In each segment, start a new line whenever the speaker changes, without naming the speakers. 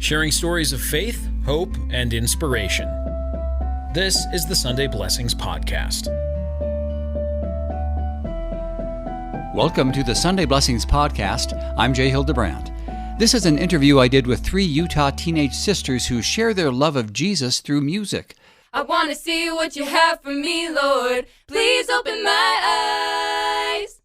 sharing stories of faith, hope, and inspiration. This is the Sunday Blessings Podcast.
Welcome to the Sunday Blessings Podcast. I'm Jay Hildebrandt. This is an interview I did with 3 Utah teenage sisters who share their love of Jesus through music.
I want to see what you have for me, Lord. Please open my eyes.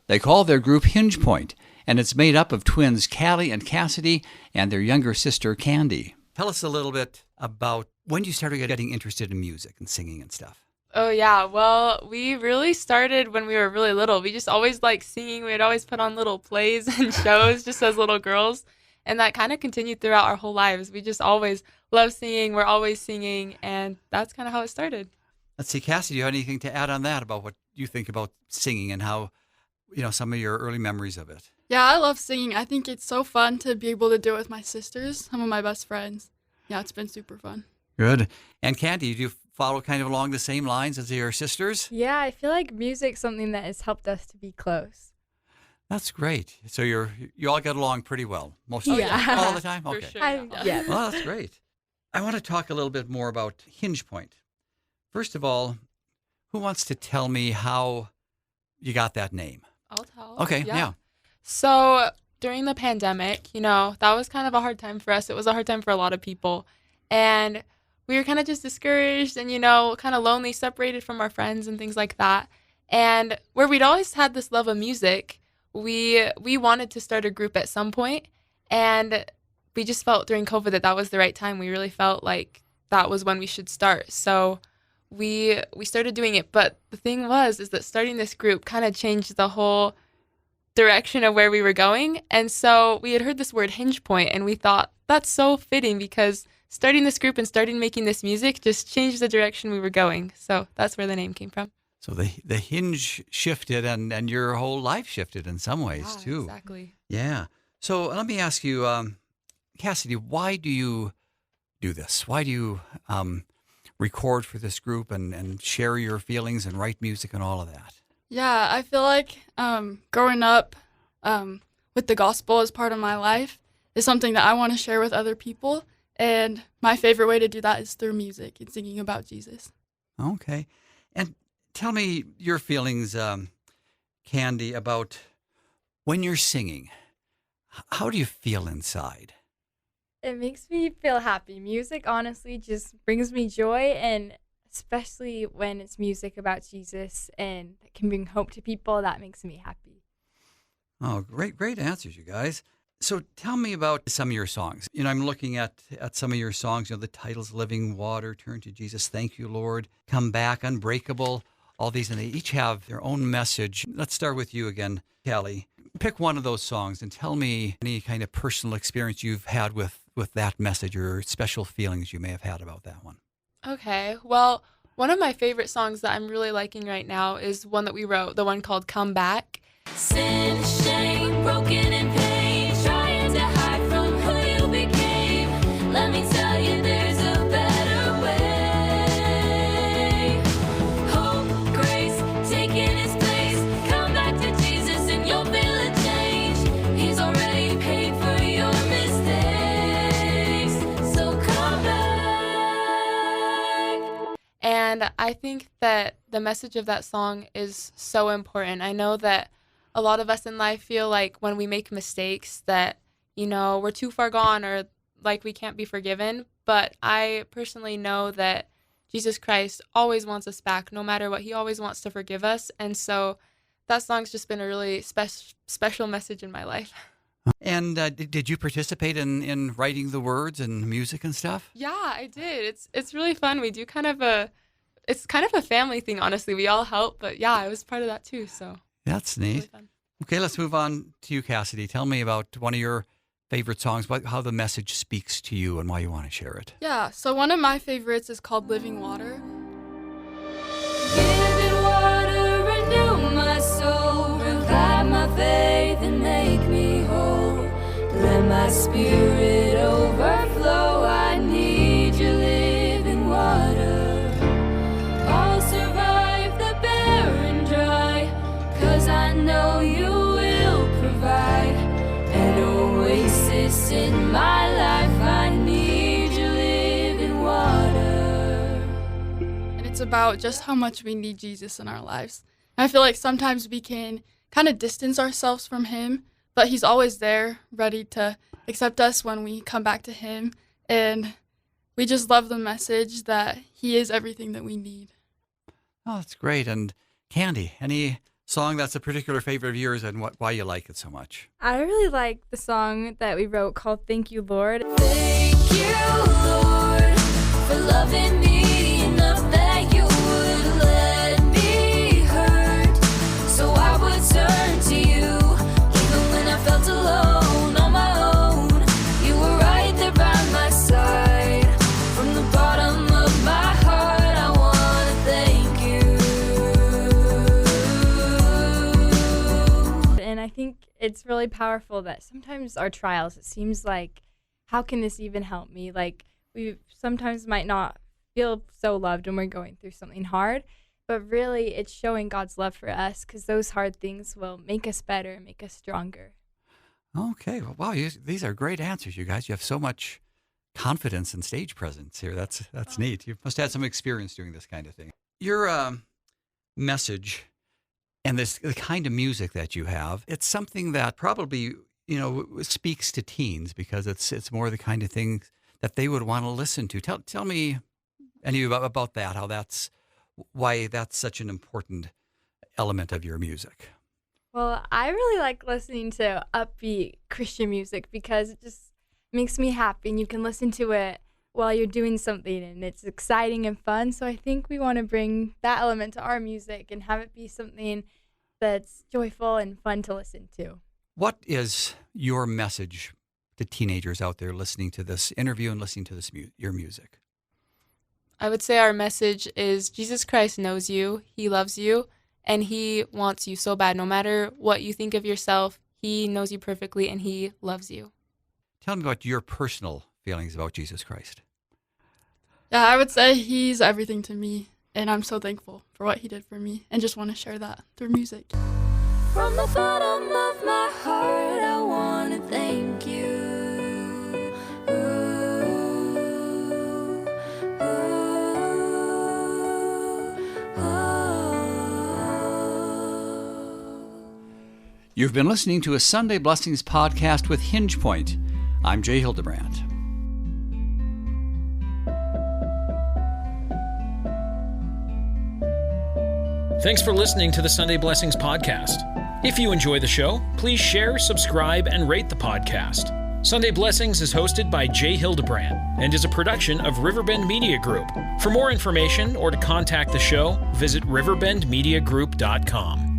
They call their group Hingepoint, and it's made up of twins Callie and Kassidy and their younger sister Kandy. Tell us a little bit about when you started getting interested in music and singing and stuff.
Oh, yeah. Well, we really started when we were really little. We just always liked singing. We'd always put on little plays and shows just as little girls. And that kind of continued throughout our whole lives. We just always loved singing. We're always singing. And that's kind of how it started.
Let's see, Kassidy, do you have anything to add on that about what you think about singing and how, some of your early memories of it?
Yeah, I love singing. I think it's so fun to be able to do it with my sisters, some of my best friends. Yeah, it's been super fun.
Good. And Kandy, do you follow kind of along the same lines as your sisters?
Yeah, I feel like music's something that has helped us to be close.
That's great. So you all get along pretty well most of
Yeah.
the time? All the time?
For
Okay.
sure.
Yeah.
Well, that's great. I want to talk a little bit more about Hingepoint. First of all, who wants to tell me how you got that name?
I'll tell.
Okay, yeah.
So during the pandemic, that was kind of a hard time for us. It was a hard time for a lot of people. And we were kind of just discouraged and, kind of lonely, separated from our friends and things like that. And where we'd always had this love of music, we wanted to start a group at some point. And we just felt during COVID that was the right time. We really felt like that was when we should start. So we started doing it. But the thing is that starting this group kind of changed the whole direction of where we were going. And so we had heard this word Hingepoint, and we thought that's so fitting because starting this group and starting making this music just changed the direction we were going. So that's where the name came from.
So the hinge shifted and your whole life shifted in some ways too.
Exactly.
Yeah. So let me ask you, Kassidy, why do you do this? Why do you record for this group and share your feelings and write music and all of that?
Yeah, I feel like growing up with the gospel as part of my life is something that I want to share with other people. And my favorite way to do that is through music and singing about Jesus.
Okay. And tell me your feelings, Kandy, about when you're singing. How do you feel inside?
It makes me feel happy. Music honestly just brings me joy, and especially when it's music about Jesus and it can bring hope to people, that makes me happy.
Oh, great answers, you guys. So tell me about some of your songs. I'm looking at some of your songs, the titles, Living Water, Turn to Jesus, Thank You, Lord, Come Back, Unbreakable, all these, and they each have their own message. Let's start with you again, Callie. Pick one of those songs and tell me any kind of personal experience you've had with that message or special feelings you may have had about that one.
Okay. Well, one of my favorite songs that I'm really liking right now is one that we wrote, the one called Come Back.
Sin, shame, broken in pain, trying to hide from who you became. Let me tell you, there's a better way. Hope, grace, taking its place. Come back to Jesus and you'll feel a change. He's already paid for your mistakes. So come back.
And I think that the message of that song is so important. I know that a lot of us in life feel like when we make mistakes that, we're too far gone or like we can't be forgiven. But I personally know that Jesus Christ always wants us back, no matter what. He always wants to forgive us. And so that song's just been a really special message in my life.
And did you participate in writing the words and music and stuff?
Yeah, I did. It's really fun. We do it's kind of a family thing, honestly. We all help, but yeah, I was part of that too. So
that's neat.
Really fun.
Okay, let's move on to you, Kassidy. Tell me about one of your favorite songs, how the message speaks to you and why you want to share it.
Yeah, so one of my favorites is called Living Water.
Living water, renew my soul, revive my faith and make me whole. Let my spirit overflow. I need your living water. I'll survive the barren dry, 'cause I know you will provide an oasis in my life. I
about just how much we need Jesus in our lives. And I feel like sometimes we can kind of distance ourselves from him, but he's always there, ready to accept us when we come back to him. And we just love the message that he is everything that we need.
Oh, that's great. And Kandy, any song that's a particular favorite of yours and why you like it so much?
I really like the song that we wrote called Thank You, Lord.
Thank you, Lord, for loving me enough that you would let me hurt. So I would turn to you, even when I felt alone on my own. You were right there by my side. From the bottom of my heart, I want to thank you.
And I think it's really powerful that sometimes our trials, it seems like, how can this even help me? Like, we sometimes might not feel so loved when we're going through something hard, but really it's showing God's love for us, because those hard things will make us better, make us stronger.
Okay. Well, wow, these are great answers, you guys. You have so much confidence and stage presence here. That's neat. You must have had some experience doing this kind of thing. Your message and the kind of music that you have, it's something that probably, speaks to teens, because it's more the kind of thing that they would want to listen to. Tell me about that, why that's such an important element of your music.
Well, I really like listening to upbeat Christian music because it just makes me happy, and you can listen to it while you're doing something, and it's exciting and fun. So I think we want to bring that element to our music and have it be something that's joyful and fun to listen to.
What is your message to teenagers out there listening to this interview and listening to your music?
I would say our message is Jesus Christ knows you, he loves you, and he wants you so bad. No matter what you think of yourself, he knows you perfectly and he loves you.
Tell me about your personal feelings about Jesus Christ.
Yeah, I would say he's everything to me, and I'm so thankful for what he did for me, and just want to share that through music.
From the bottom of my heart, I want to thank you.
You've been listening to a Sunday Blessings podcast with Hingepoint. I'm Jay Hildebrandt.
Thanks for listening to the Sunday Blessings podcast. If you enjoy the show, please share, subscribe, and rate the podcast. Sunday Blessings is hosted by Jay Hildebrandt and is a production of Riverbend Media Group. For more information or to contact the show, visit riverbendmediagroup.com.